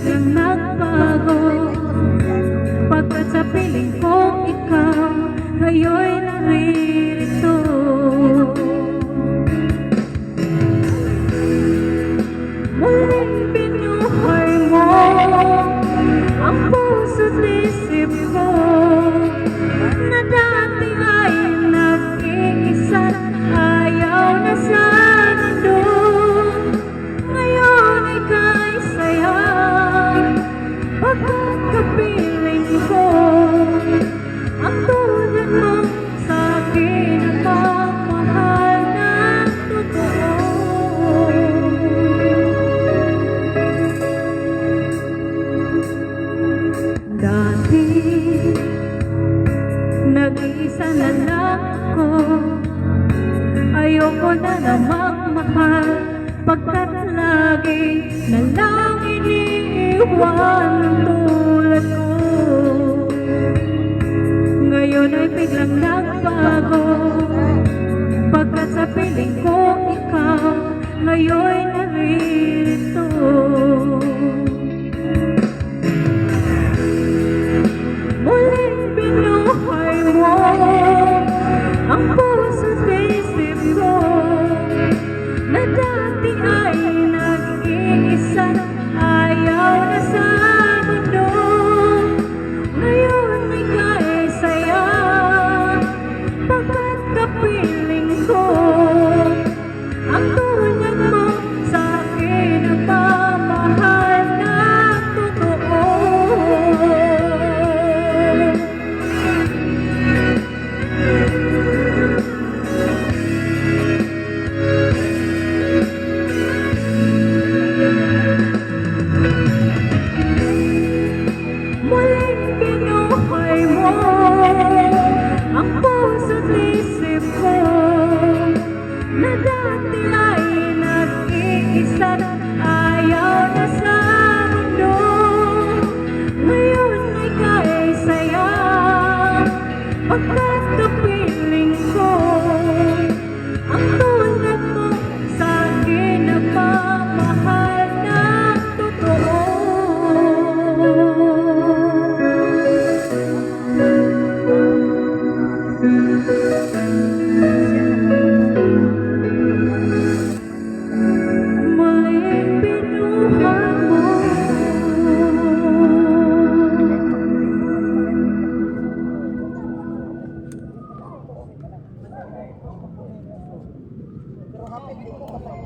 biglang nagbago, pagkat sa piling ko ikaw ngayon'y naririto. Muling binuhay mo ang puso't isip ko, na dati ay nag-iisa, ayaw na sa mundo. Ngayon ika'y saya, pagkat kapiling ko ang tulad mo sa'kin, nagmamahal ng totoo. Dati nag-iisa na lang ako, ayoko na namang mahal, pagkat lagi na lang iniiwan ang tulad ko. Ngayon ay biglang nagbago, pagkat sa piling ko ikaw ngayon'y naririto. Muling binuhay mo ang puso't isip ko, na dati ay nag-iisa, ayaw na sa mundo. Ngayon ika'y saya, pagkat kapiling ko ang tulad mo sa'kin, nagmamahal ng totoo. Muling binuhay mo ang puso't isip ko, na dati ay nag-iisa, ayaw na sa mundo. Ngayon ika'y saya, pagkat kapiling ko ang tulad mo sa'kin, nagmamahal ng totoo. Muling binuhay mo. Pero happy din ko kapag